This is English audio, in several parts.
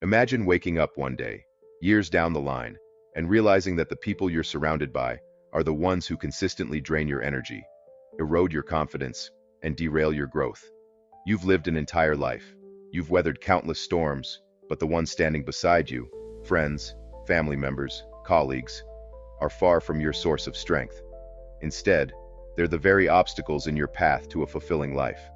Imagine waking up one day, years down the line, and realizing that the people you're surrounded by are the ones who consistently drain your energy, erode your confidence, and derail your growth. You've lived an entire life. You've weathered countless storms, but the ones standing beside you, friends, family members, colleagues, are far from your source of strength. Instead, they're the very obstacles in your path to a fulfilling life.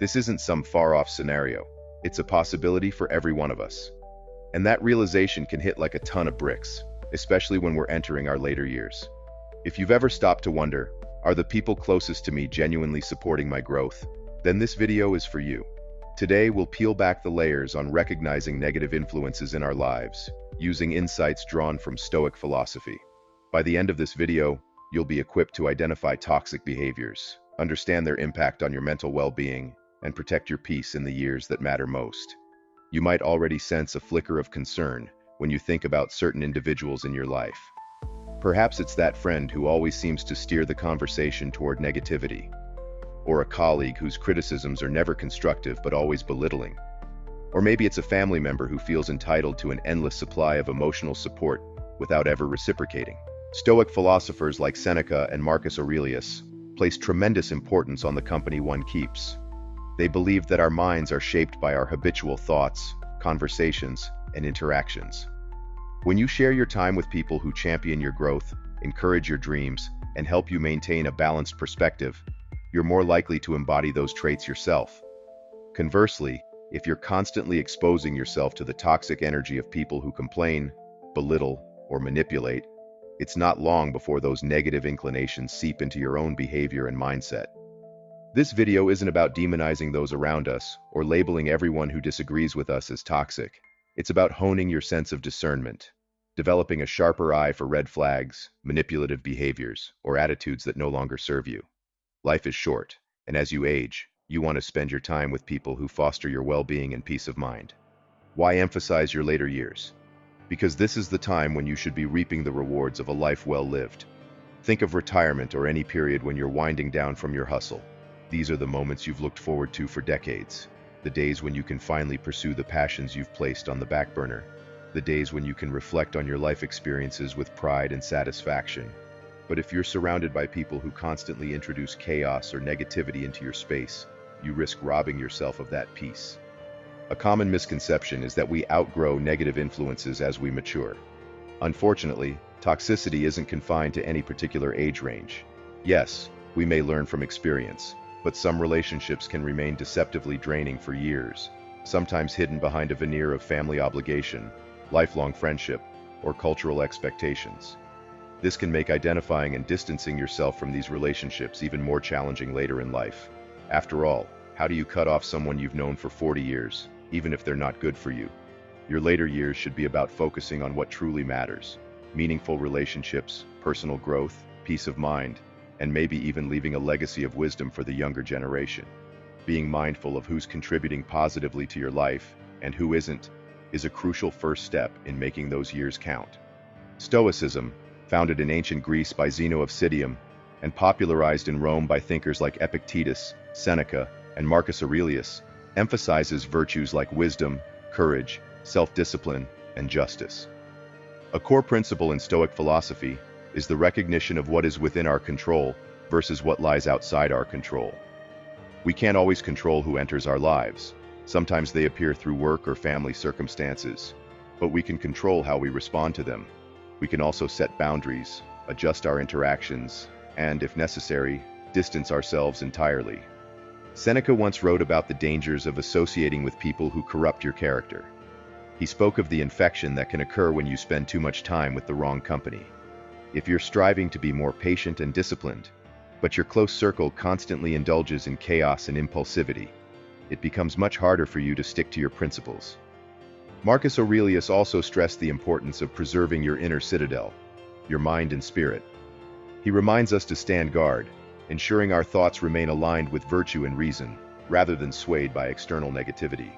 This isn't some far-off scenario. It's a possibility for every one of us. And that realization can hit like a ton of bricks, especially when we're entering our later years. If you've ever stopped to wonder, are the people closest to me genuinely supporting my growth? Then this video is for you. Today, we'll peel back the layers on recognizing negative influences in our lives, using insights drawn from Stoic philosophy. By the end of this video, you'll be equipped to identify toxic behaviors, understand their impact on your mental well-being, and protect your peace in the years that matter most. You might already sense a flicker of concern when you think about certain individuals in your life. Perhaps it's that friend who always seems to steer the conversation toward negativity, or a colleague whose criticisms are never constructive but always belittling. Or maybe it's a family member who feels entitled to an endless supply of emotional support without ever reciprocating. Stoic philosophers like Seneca and Marcus Aurelius place tremendous importance on the company one keeps. They believe that our minds are shaped by our habitual thoughts, conversations, and interactions. When you share your time with people who champion your growth, encourage your dreams, and help you maintain a balanced perspective, you're more likely to embody those traits yourself. Conversely, if you're constantly exposing yourself to the toxic energy of people who complain, belittle, or manipulate, it's not long before those negative inclinations seep into your own behavior and mindset. This video isn't about demonizing those around us or labeling everyone who disagrees with us as toxic. It's about honing your sense of discernment, developing a sharper eye for red flags, manipulative behaviors, or attitudes that no longer serve you. Life is short, and as you age, you want to spend your time with people who foster your well-being and peace of mind. Why emphasize your later years? Because this is the time when you should be reaping the rewards of a life well lived. Think of retirement or any period when you're winding down from your hustle. These are the moments you've looked forward to for decades. The days when you can finally pursue the passions you've placed on the back burner. The days when you can reflect on your life experiences with pride and satisfaction. But if you're surrounded by people who constantly introduce chaos or negativity into your space, you risk robbing yourself of that peace. A common misconception is that we outgrow negative influences as we mature. Unfortunately, toxicity isn't confined to any particular age range. Yes, we may learn from experience, but some relationships can remain deceptively draining for years, sometimes hidden behind a veneer of family obligation, lifelong friendship, or cultural expectations. This can make identifying and distancing yourself from these relationships even more challenging later in life. After all, how do you cut off someone you've known for 40 years, even if they're not good for you? Your later years should be about focusing on what truly matters: meaningful relationships, personal growth, peace of mind, and maybe even leaving a legacy of wisdom for the younger generation. Being mindful of who's contributing positively to your life and who isn't is a crucial first step in making those years count. Stoicism, founded in ancient Greece by Zeno of Citium and popularized in Rome by thinkers like Epictetus, Seneca, and Marcus Aurelius, emphasizes virtues like wisdom, courage, self-discipline, and justice. A core principle in Stoic philosophy is the recognition of what is within our control versus what lies outside our control. We can't always control who enters our lives. Sometimes they appear through work or family circumstances, but we can control how we respond to them. We can also set boundaries, adjust our interactions, and, if necessary, distance ourselves entirely. Seneca once wrote about the dangers of associating with people who corrupt your character. He spoke of the infection that can occur when you spend too much time with the wrong company. If you're striving to be more patient and disciplined, but your close circle constantly indulges in chaos and impulsivity, it becomes much harder for you to stick to your principles. Marcus Aurelius also stressed the importance of preserving your inner citadel, your mind and spirit. He reminds us to stand guard, ensuring our thoughts remain aligned with virtue and reason, rather than swayed by external negativity.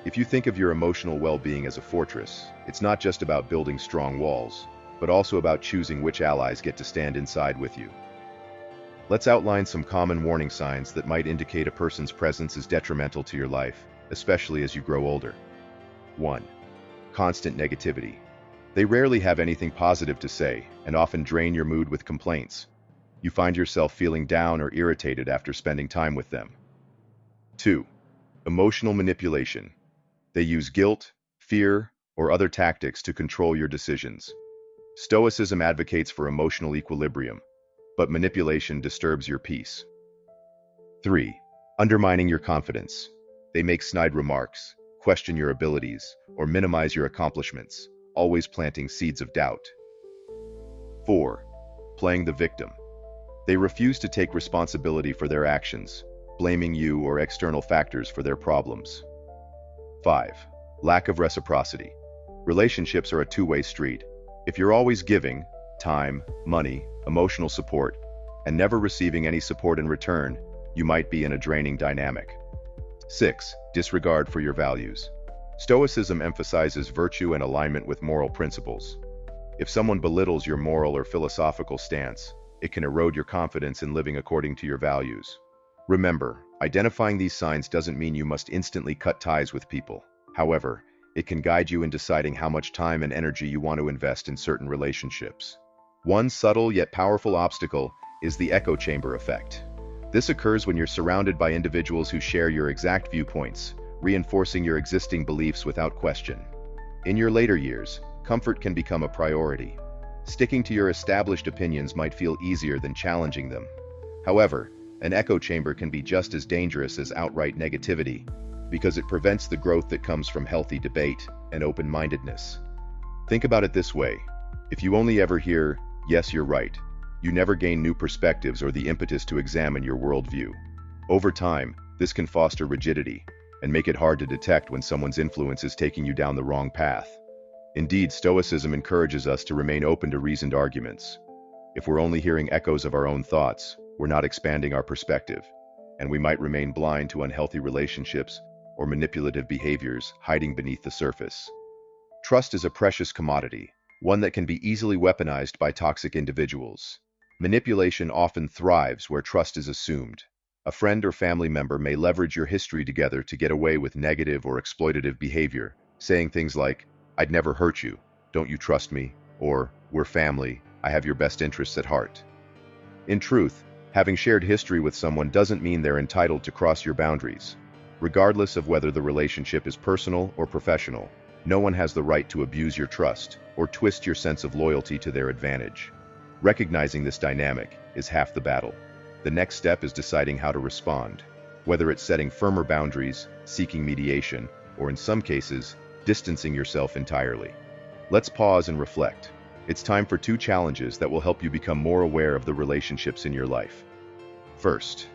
If you think of your emotional well-being as a fortress, it's not just about building strong walls, but also about choosing which allies get to stand inside with you. Let's outline some common warning signs that might indicate a person's presence is detrimental to your life, especially as you grow older. 1. Constant negativity. They rarely have anything positive to say and often drain your mood with complaints. You find yourself feeling down or irritated after spending time with them. 2. Emotional manipulation. They use guilt, fear, or other tactics to control your decisions. Stoicism advocates for emotional equilibrium, but manipulation disturbs your peace. 3. Undermining your confidence. They make snide remarks, question your abilities, or minimize your accomplishments, always planting seeds of doubt. 4. Playing the victim. They refuse to take responsibility for their actions, blaming you or external factors for their problems. 5. Lack of reciprocity. Relationships are a two-way street. If you're always giving time, money, emotional support, and never receiving any support in return, you might be in a draining dynamic. 6. Disregard for your values. Stoicism emphasizes virtue and alignment with moral principles. If someone belittles your moral or philosophical stance, it can erode your confidence in living according to your values. Remember, identifying these signs doesn't mean you must instantly cut ties with people. However, it can guide you in deciding how much time and energy you want to invest in certain relationships. One subtle yet powerful obstacle is the echo chamber effect. This occurs when you're surrounded by individuals who share your exact viewpoints, reinforcing your existing beliefs without question. In your later years, comfort can become a priority. Sticking to your established opinions might feel easier than challenging them. However, an echo chamber can be just as dangerous as outright negativity, because it prevents the growth that comes from healthy debate and open-mindedness. Think about it this way: if you only ever hear, "Yes, you're right," you never gain new perspectives or the impetus to examine your worldview. Over time, this can foster rigidity and make it hard to detect when someone's influence is taking you down the wrong path. Indeed, Stoicism encourages us to remain open to reasoned arguments. If we're only hearing echoes of our own thoughts, we're not expanding our perspective, and we might remain blind to unhealthy relationships or manipulative behaviors hiding beneath the surface. Trust is a precious commodity, one that can be easily weaponized by toxic individuals. Manipulation often thrives where trust is assumed. A friend or family member may leverage your history together to get away with negative or exploitative behavior, saying things like, "I'd never hurt you, don't you trust me?" or "We're family, I have your best interests at heart." In truth, having shared history with someone doesn't mean they're entitled to cross your boundaries. Regardless of whether the relationship is personal or professional, no one has the right to abuse your trust or twist your sense of loyalty to their advantage. Recognizing this dynamic is half the battle. The next step is deciding how to respond, whether it's setting firmer boundaries, seeking mediation, or in some cases, distancing yourself entirely. Let's pause and reflect. It's time for 2 challenges that will help you become more aware of the relationships in your life. First,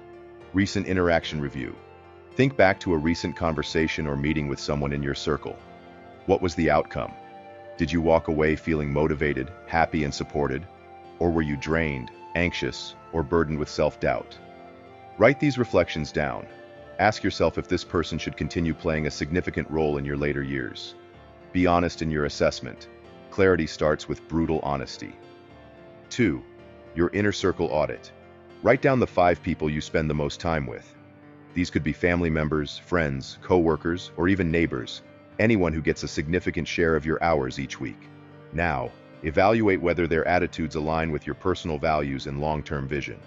recent interaction review. Think back to a recent conversation or meeting with someone in your circle. What was the outcome? Did you walk away feeling motivated, happy, and supported? Or were you drained, anxious, or burdened with self-doubt? Write these reflections down. Ask yourself if this person should continue playing a significant role in your later years. Be honest in your assessment. Clarity starts with brutal honesty. 2. Your inner circle audit. Write down the 5 people you spend the most time with. These could be family members, friends, co-workers, or even neighbors, anyone who gets a significant share of your hours each week. Now, evaluate whether their attitudes align with your personal values and long-term vision.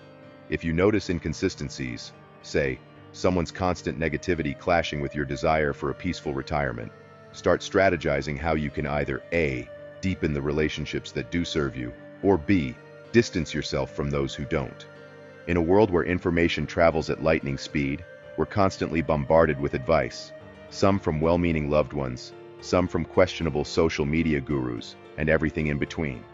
If you notice inconsistencies, say, someone's constant negativity clashing with your desire for a peaceful retirement, start strategizing how you can either A, deepen the relationships that do serve you, or B, distance yourself from those who don't. In a world where information travels at lightning speed, we're constantly bombarded with advice, some from well-meaning loved ones, some from questionable social media gurus, and everything in between.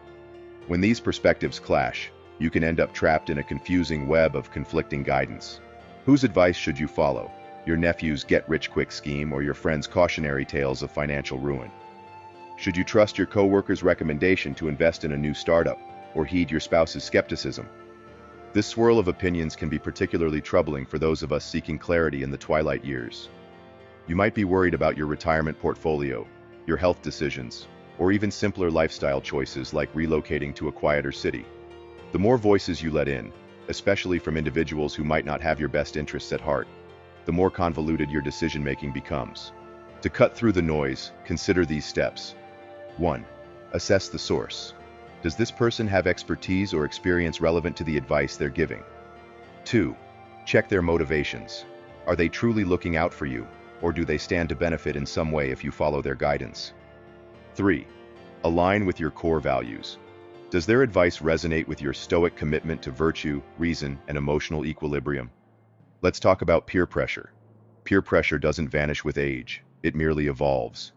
When these perspectives clash, you can end up trapped in a confusing web of conflicting guidance. Whose advice should you follow? Your nephew's get-rich-quick scheme or your friend's cautionary tales of financial ruin? Should you trust your coworker's recommendation to invest in a new startup, or heed your spouse's skepticism? This swirl of opinions can be particularly troubling for those of us seeking clarity in the twilight years. You might be worried about your retirement portfolio, your health decisions, or even simpler lifestyle choices like relocating to a quieter city. The more voices you let in, especially from individuals who might not have your best interests at heart, the more convoluted your decision-making becomes. To cut through the noise, consider these steps. 1. Assess the source. Does this person have expertise or experience relevant to the advice they're giving? 2. Check their motivations. Are they truly looking out for you, or do they stand to benefit in some way if you follow their guidance? 3. Align with your core values. Does their advice resonate with your Stoic commitment to virtue, reason, and emotional equilibrium? Let's talk about peer pressure. Peer pressure doesn't vanish with age, it merely evolves.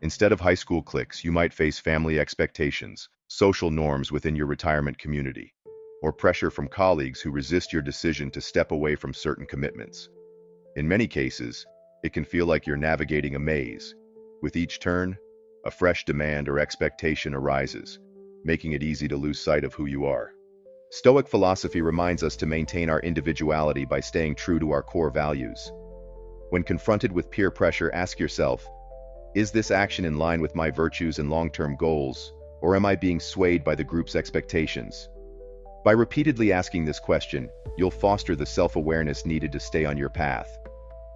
Instead of high school cliques, you might face family expectations, social norms within your retirement community, or pressure from colleagues who resist your decision to step away from certain commitments. In many cases, it can feel like you're navigating a maze. With each turn, a fresh demand or expectation arises, making it easy to lose sight of who you are. Stoic philosophy reminds us to maintain our individuality by staying true to our core values. When confronted with peer pressure, ask yourself, is this action in line with my virtues and long-term goals, or am I being swayed by the group's expectations? By repeatedly asking this question, you'll foster the self-awareness needed to stay on your path.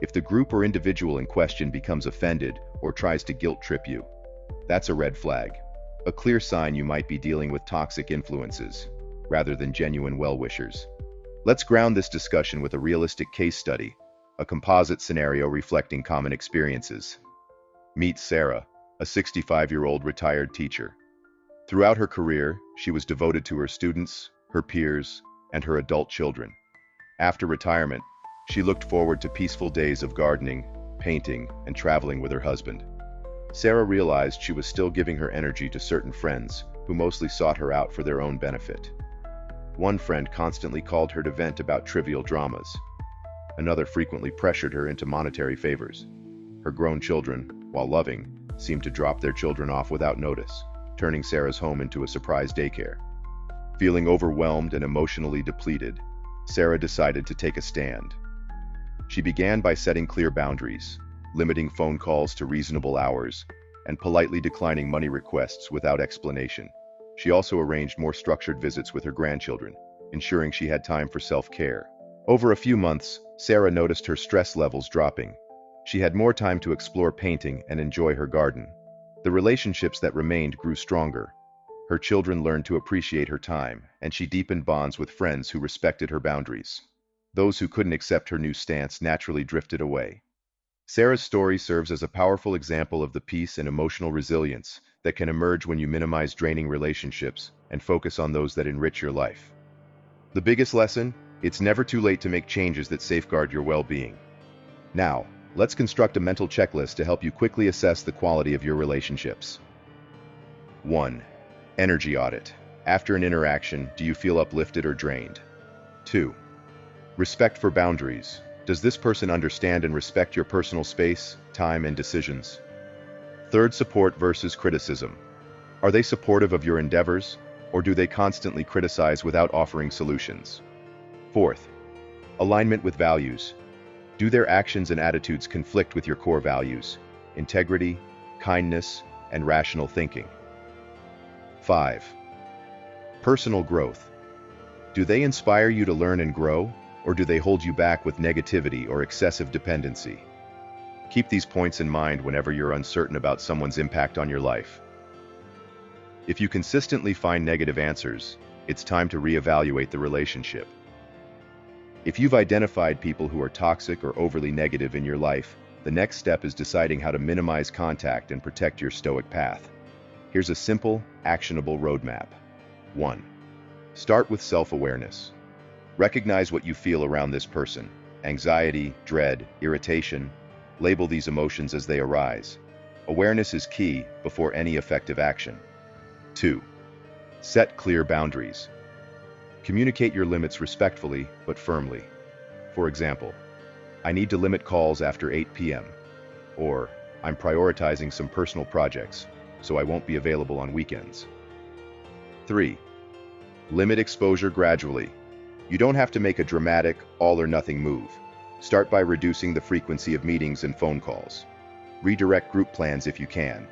If the group or individual in question becomes offended or tries to guilt-trip you, that's a red flag, a clear sign you might be dealing with toxic influences, rather than genuine well-wishers. Let's ground this discussion with a realistic case study, a composite scenario reflecting common experiences. Meet Sarah, a 65-year-old retired teacher. Throughout her career, she was devoted to her students, her peers, and her adult children. After retirement, she looked forward to peaceful days of gardening, painting, and traveling with her husband. Sarah realized she was still giving her energy to certain friends who mostly sought her out for their own benefit. One friend constantly called her to vent about trivial dramas. Another frequently pressured her into monetary favors. Her grown children, while loving, seemed to drop their children off without notice, turning Sarah's home into a surprise daycare. Feeling overwhelmed and emotionally depleted, Sarah decided to take a stand. She began by setting clear boundaries, limiting phone calls to reasonable hours, and politely declining money requests without explanation. She also arranged more structured visits with her grandchildren, ensuring she had time for self-care. Over a few months, Sarah noticed her stress levels dropping. She had more time to explore painting and enjoy her garden. The relationships that remained grew stronger. Her children learned to appreciate her time, and she deepened bonds with friends who respected her boundaries. Those who couldn't accept her new stance naturally drifted away. Sarah's story serves as a powerful example of the peace and emotional resilience that can emerge when you minimize draining relationships and focus on those that enrich your life. The biggest lesson? It's never too late to make changes that safeguard your well-being. Now, let's construct a mental checklist to help you quickly assess the quality of your relationships. 1. Energy audit. After an interaction, do you feel uplifted or drained? 2. Respect for boundaries. Does this person understand and respect your personal space, time, and decisions? 3. Support versus criticism. Are they supportive of your endeavors, or do they constantly criticize without offering solutions? 4. Alignment with values. Do their actions and attitudes conflict with your core values, integrity, kindness, and rational thinking? 5. Personal growth. Do they inspire you to learn and grow, or do they hold you back with negativity or excessive dependency? Keep these points in mind whenever you're uncertain about someone's impact on your life. If you consistently find negative answers, it's time to reevaluate the relationship. If you've identified people who are toxic or overly negative in your life, the next step is deciding how to minimize contact and protect your Stoic path. Here's a simple, actionable roadmap. 1. Start with self-awareness. Recognize what you feel around this person: anxiety, dread, irritation. Label these emotions as they arise. Awareness is key before any effective action. 2. Set clear boundaries. Communicate your limits respectfully but firmly. For example, I need to limit calls after 8 p.m. Or, I'm prioritizing some personal projects, so I won't be available on weekends. 3. Limit exposure gradually. You don't have to make a dramatic, all-or-nothing move. Start by reducing the frequency of meetings and phone calls. Redirect group plans if you can.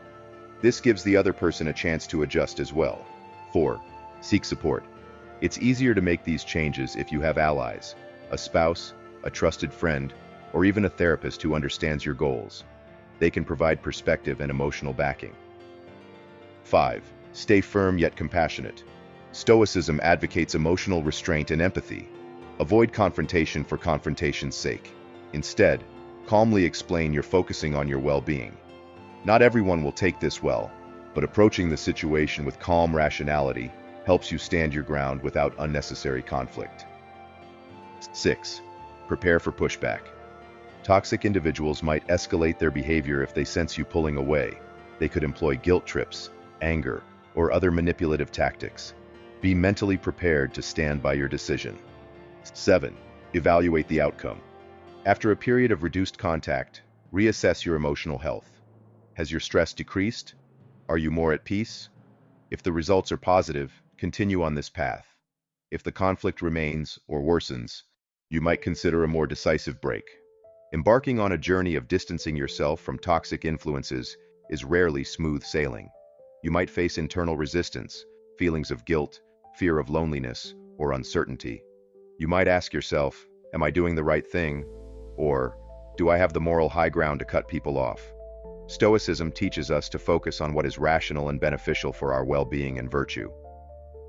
This gives the other person a chance to adjust as well. 4. Seek support. It's easier to make these changes if you have allies, a spouse, a trusted friend, or even a therapist who understands your goals. They can provide perspective and emotional backing. 5. Stay firm yet compassionate. Stoicism advocates emotional restraint and empathy. Avoid confrontation for confrontation's sake. Instead, calmly explain you're focusing on your well-being. Not everyone will take this well, but approaching the situation with calm rationality helps you stand your ground without unnecessary conflict. 6. Prepare for pushback. Toxic individuals might escalate their behavior if they sense you pulling away. They could employ guilt trips, anger, or other manipulative tactics. Be mentally prepared to stand by your decision. 7. Evaluate the outcome. After a period of reduced contact, reassess your emotional health. Has your stress decreased? Are you more at peace? If the results are positive, continue on this path. If the conflict remains or worsens, you might consider a more decisive break. Embarking on a journey of distancing yourself from toxic influences is rarely smooth sailing. You might face internal resistance, feelings of guilt, fear of loneliness, or uncertainty. You might ask yourself, am I doing the right thing? Or, do I have the moral high ground to cut people off? Stoicism teaches us to focus on what is rational and beneficial for our well-being and virtue.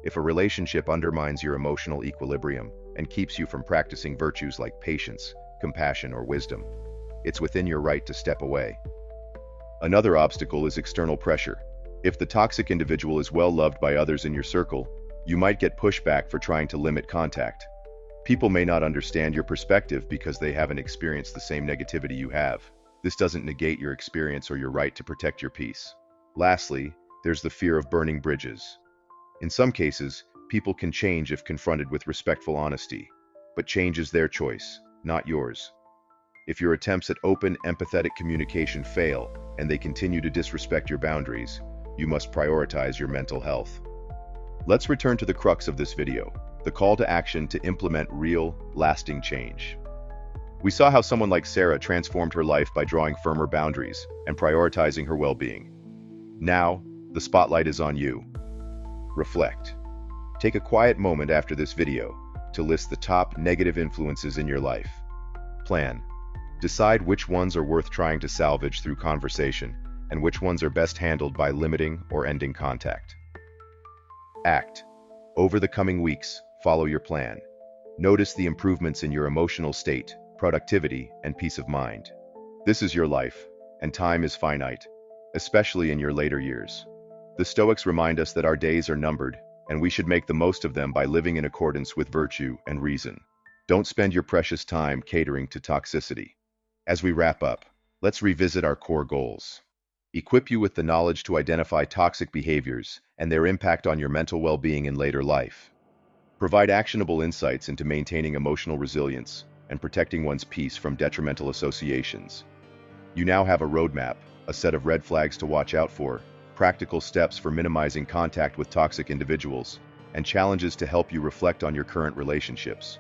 If a relationship undermines your emotional equilibrium and keeps you from practicing virtues like patience, compassion, or wisdom, it's within your right to step away. Another obstacle is external pressure. If the toxic individual is well loved by others in your circle, you might get pushback for trying to limit contact. People may not understand your perspective because they haven't experienced the same negativity you have. This doesn't negate your experience or your right to protect your peace. Lastly, there's the fear of burning bridges. In some cases, people can change if confronted with respectful honesty, but change is their choice, not yours. If your attempts at open, empathetic communication fail and they continue to disrespect your boundaries, you must prioritize your mental health. Let's return to the crux of this video, the call to action to implement real, lasting change. We saw how someone like Sarah transformed her life by drawing firmer boundaries and prioritizing her well-being. Now, the spotlight is on you. Reflect. Take a quiet moment after this video to list the top negative influences in your life. Plan. Decide which ones are worth trying to salvage through conversation and which ones are best handled by limiting or ending contact. Act. Over the coming weeks, follow your plan. Notice the improvements in your emotional state, productivity, and peace of mind. This is your life, and time is finite, especially in your later years. The Stoics remind us that our days are numbered, and we should make the most of them by living in accordance with virtue and reason. Don't spend your precious time catering to toxicity. As we wrap up, let's revisit our core goals. Equip you with the knowledge to identify toxic behaviors and their impact on your mental well-being in later life. Provide actionable insights into maintaining emotional resilience and protecting one's peace from detrimental associations. You now have a roadmap, a set of red flags to watch out for, practical steps for minimizing contact with toxic individuals, and challenges to help you reflect on your current relationships.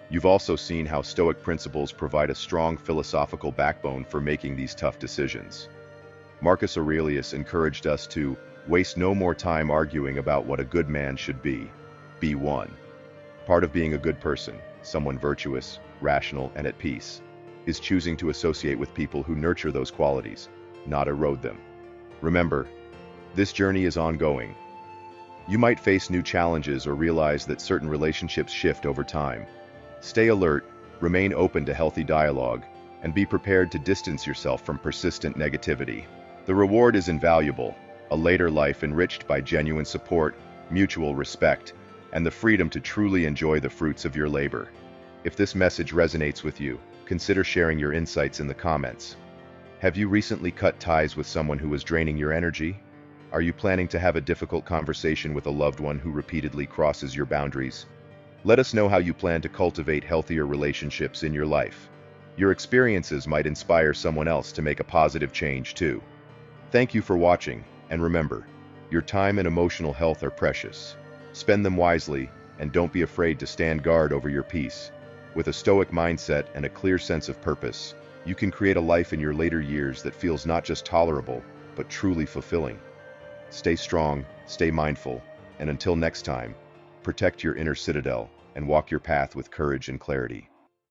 You've also seen how Stoic principles provide a strong philosophical backbone for making these tough decisions. Marcus Aurelius encouraged us to waste no more time arguing about what a good man should be. Be one. Part of being a good person, someone virtuous, rational, and at peace, is choosing to associate with people who nurture those qualities, not erode them. Remember, this journey is ongoing. You might face new challenges or realize that certain relationships shift over time. Stay alert, remain open to healthy dialogue, and be prepared to distance yourself from persistent negativity. The reward is invaluable, a later life enriched by genuine support, mutual respect, and the freedom to truly enjoy the fruits of your labor. If this message resonates with you, consider sharing your insights in the comments. Have you recently cut ties with someone who was draining your energy? Are you planning to have a difficult conversation with a loved one who repeatedly crosses your boundaries? Let us know how you plan to cultivate healthier relationships in your life. Your experiences might inspire someone else to make a positive change too. Thank you for watching, and remember, your time and emotional health are precious. Spend them wisely, and don't be afraid to stand guard over your peace. With a Stoic mindset and a clear sense of purpose, you can create a life in your later years that feels not just tolerable, but truly fulfilling. Stay strong, stay mindful, and until next time, protect your inner citadel and walk your path with courage and clarity.